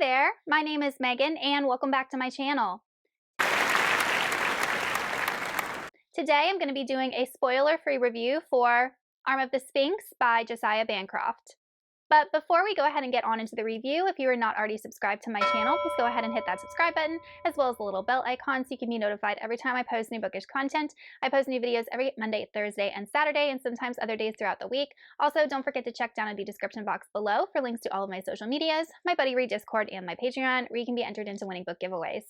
there, my name is Megan and welcome back to my channel. Today I'm going to be doing a spoiler-free review for Arm of the Sphinx by Josiah Bancroft. But before we go ahead and get on into the review, if you are not already subscribed to my channel, please go ahead and hit that subscribe button, as well as the little bell icon so you can be notified every time I post new bookish content. I post new videos every Monday, Thursday, and Saturday, and sometimes other days throughout the week. Also, don't forget to check down in the description box below for links to all of my social medias, my Buddy Read Discord, and my Patreon, where you can be entered into winning book giveaways.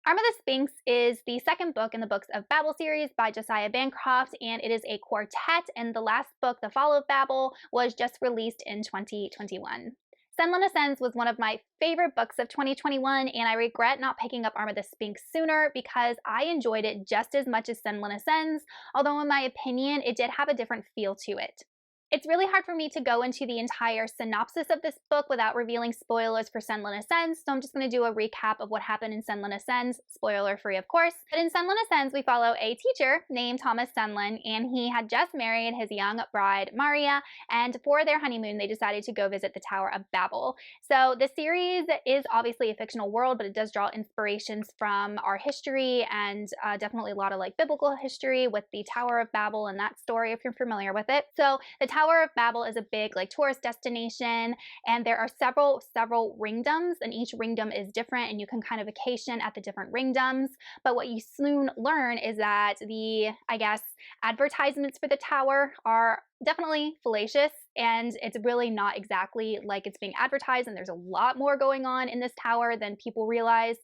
Arm of the Sphinx is the second book in the Books of Babel series by Josiah Bancroft, and it is a quartet, and the last book, The Fall of Babel, was just released in 2021. Senlin Ascends was one of my favorite books of 2021, and I regret not picking up Arm of the Sphinx sooner because I enjoyed it just as much as Senlin Ascends, although in my opinion, it did have a different feel to it. It's really hard for me to go into the entire synopsis of this book without revealing spoilers for Senlin Ascends, so I'm just going to do a recap of what happened in Senlin Ascends, spoiler-free of course. But in Senlin Ascends, we follow a teacher named Thomas Senlin, and he had just married his young bride, Maria, and for their honeymoon, they decided to go visit the Tower of Babel. So the series is obviously a fictional world, but it does draw inspirations from our history and definitely a lot of like biblical history with the Tower of Babel and that story if you're familiar with it. So the Tower of Babel is a big like tourist destination, and there are several ringdoms, and each ringdom is different, and you can kind of vacation at the different ringdoms. But what you soon learn is that the, I guess, advertisements for the tower are definitely fallacious, and it's really not exactly like it's being advertised, and there's a lot more going on in this tower than people realize.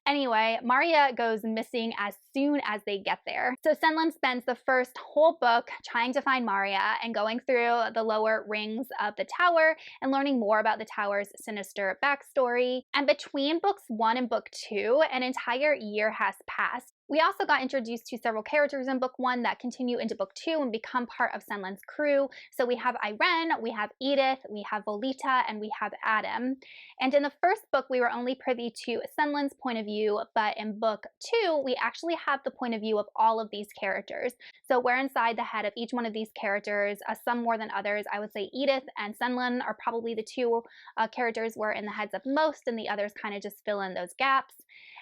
Anyway, Maria goes missing as soon as they get there. So Senlin spends the first whole book trying to find Maria and going through the lower rings of the tower and learning more about the tower's sinister backstory. And between books 1 and book 2, an entire year has passed. We also got introduced to several characters in book 1 that continue into book 2 and become part of Senlin's crew. So we have Irene, we have Edith, we have Volita, and we have Adam. And in the first book, we were only privy to Senlin's point of view, but in book 2, we actually have the point of view of all of these characters. So we're inside the head of each one of these characters, some more than others. I would say Edith and Senlin are probably the two characters we're in the heads of most, and the others kind of just fill in those gaps.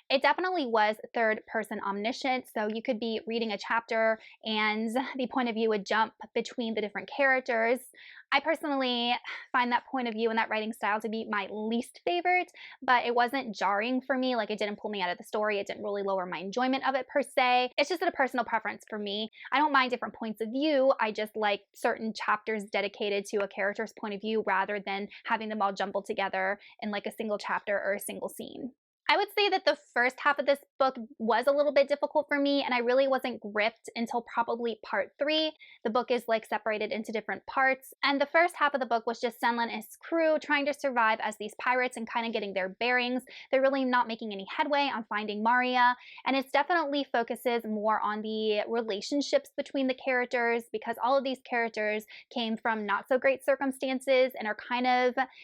It definitely was third-person omniscient, so you could be reading a chapter and the point of view would jump between the different characters. I personally find that point of view and that writing style to be my least favorite, but it wasn't jarring for me. Like, it didn't pull me out of the story. It didn't really lower my enjoyment of it per se. It's just a personal preference for me. I don't mind different points of view. I just like certain chapters dedicated to a character's point of view rather than having them all jumbled together in like a single chapter or a single scene. I would say that the first half of this book was a little bit difficult for me, and I really wasn't gripped until probably part 3. The book is like separated into different parts, and the first half of the book was just Senlin and his crew trying to survive as these pirates and kind of getting their bearings. They're really not making any headway on finding Maria, and it definitely focuses more on the relationships between the characters because all of these characters came from not so great circumstances and are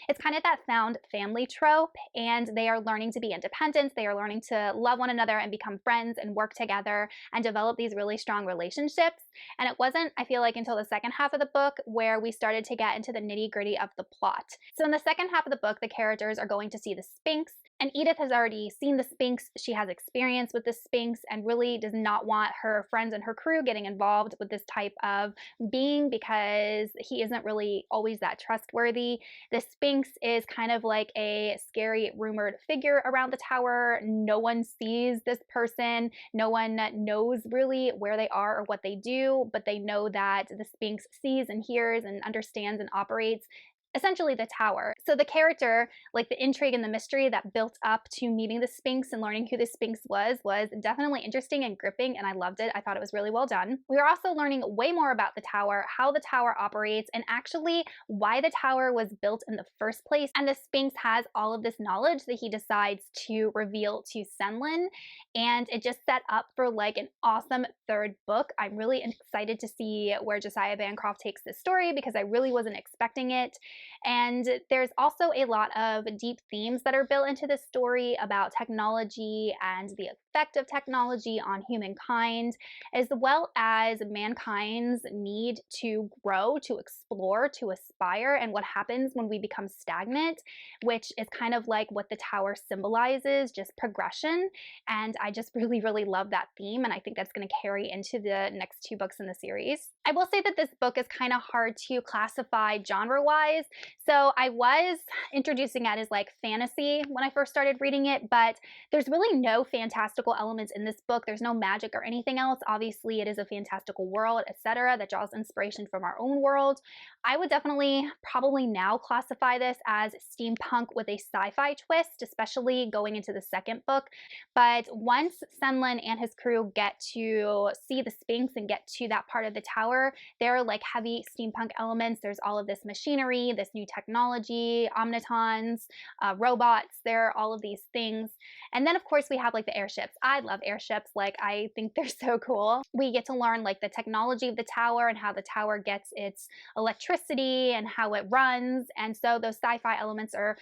it's kind of that found family trope, and they are learning to be independent. They are learning to love one another and become friends and work together and develop these really strong relationships. And it wasn't, I feel like, until the second half of the book where we started to get into the nitty-gritty of the plot. So in the second half of the book, the characters are going to see the Sphinx, and Edith has already seen the Sphinx. She has experience with the Sphinx and really does not want her friends and her crew getting involved with this type of being because he isn't really always that trustworthy. The Sphinx is kind of like a scary rumored figure around the tower. No one sees this person. No one knows really where they are or what they do, but they know that the Sphinx sees and hears and understands and operates essentially the tower. So the character, like the intrigue and the mystery that built up to meeting the Sphinx and learning who the Sphinx was definitely interesting and gripping, and I loved it. I thought it was really well done. We were also learning way more about the tower, how the tower operates, and actually why the tower was built in the first place. And the Sphinx has all of this knowledge that he decides to reveal to Senlin, and it just set up for like an awesome third book. I'm really excited to see where Josiah Bancroft takes this story because I really wasn't expecting it. And there's also a lot of deep themes that are built into this story about technology and the effect of technology on humankind, as well as mankind's need to grow, to explore, to aspire, and what happens when we become stagnant, which is kind of like what the tower symbolizes, just progression. And I just really, really love that theme, and I think that's going to carry into the next 2 books in the series. I will say that this book is kind of hard to classify genre-wise, so I was introducing it as like fantasy when I first started reading it, but there's really no fantastical elements in this book. There's no magic or anything else. Obviously, it is a fantastical world, etc., that draws inspiration from our own world. I would definitely probably now classify this as steampunk with a sci-fi twist, especially going into the second book. But once Senlin and his crew get to see the Sphinx and get to that part of the tower, there are like heavy steampunk elements. There's all of this machinery, this new technology, omnitons, robots. There are all of these things. And then of course we have like the airships. I love airships. Like, I think they're so cool. We get to learn like the technology of the tower and how the tower gets its electricity and how it runs. And so those sci-fi elements are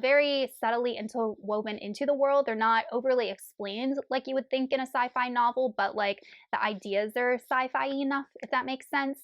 very subtly interwoven into the world. They're not overly explained like you would think in a sci-fi novel, but like the ideas are sci-fi enough, if that makes sense.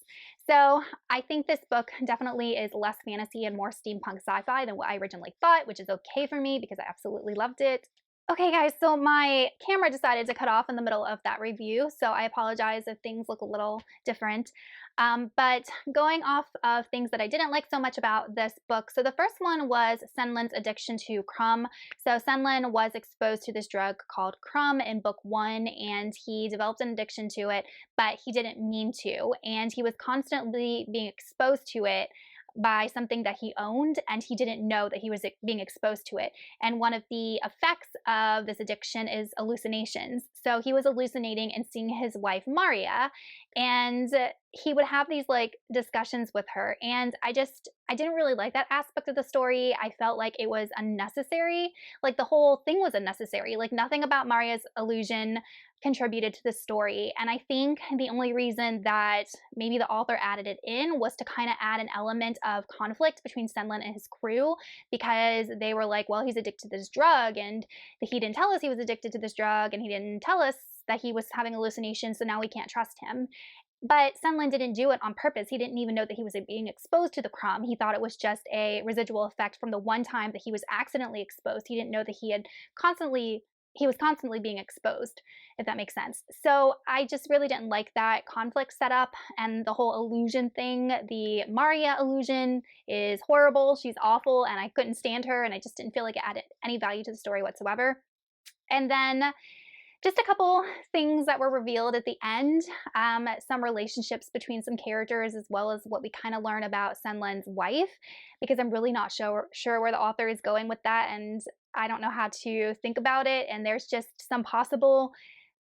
So I think this book definitely is less fantasy and more steampunk sci-fi than what I originally thought, which is okay for me because I absolutely loved it. Okay guys, so my camera decided to cut off in the middle of that review, so I apologize if things look a little different. But going off of things that I didn't like so much about this book, so the first one was Senlin's addiction to crumb. So Senlin was exposed to this drug called crumb in book 1, and he developed an addiction to it, but he didn't mean to, and he was constantly being exposed to it by something that he owned, and he didn't know that he was being exposed to it. And one of the effects of this addiction is hallucinations. So he was hallucinating and seeing his wife Maria, and he would have these like discussions with her, and I didn't really like that aspect of the story. I felt like it was unnecessary. Like, the whole thing was unnecessary. Like, nothing about Maria's illusion contributed to the story, and I think the only reason that maybe the author added it in was to kind of add an element of conflict between Senlin and his crew, because they were like, well, he's addicted to this drug, and he didn't tell us he was addicted to this drug, and he didn't tell us that he was having hallucinations, so now we can't trust him. But Senlin didn't do it on purpose. He didn't even know that he was being exposed to the crumb. He thought it was just a residual effect from the one time that he was accidentally exposed. He didn't know that he was constantly being exposed, if that makes sense. So I just really didn't like that conflict setup, and the whole illusion thing. The Maria illusion is horrible. She's awful, and I couldn't stand her, and I just didn't feel like it added any value to the story whatsoever. And then just a couple things that were revealed at the end, some relationships between some characters, as well as what we kind of learn about Senlin's wife, because I'm really not sure where the author is going with that, and I don't know how to think about it, and there's just some possible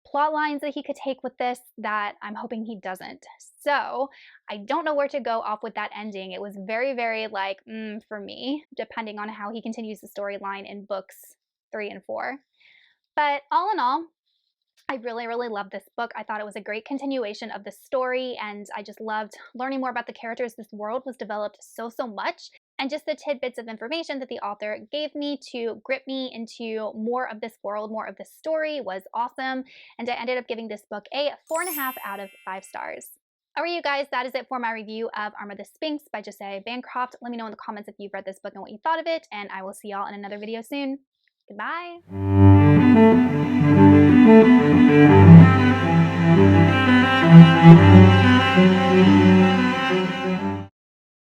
plot lines that he could take with this that I'm hoping he doesn't. So I don't know where to go off with that ending. It was very, very like, for me, depending on how he continues the storyline in books 3 and 4. But all in all, I really, really loved this book. I thought it was a great continuation of the story, and I just loved learning more about the characters. This world was developed so much, and just the tidbits of information that the author gave me to grip me into more of this world, more of this story was awesome, and I ended up giving this book a 4.5 out of 5 stars. Alright, you guys, that is it for my review of Arm of the Sphinx by Josiah Bancroft. Let me know in the comments if you've read this book and what you thought of it, and I will see y'all in another video soon. Goodbye!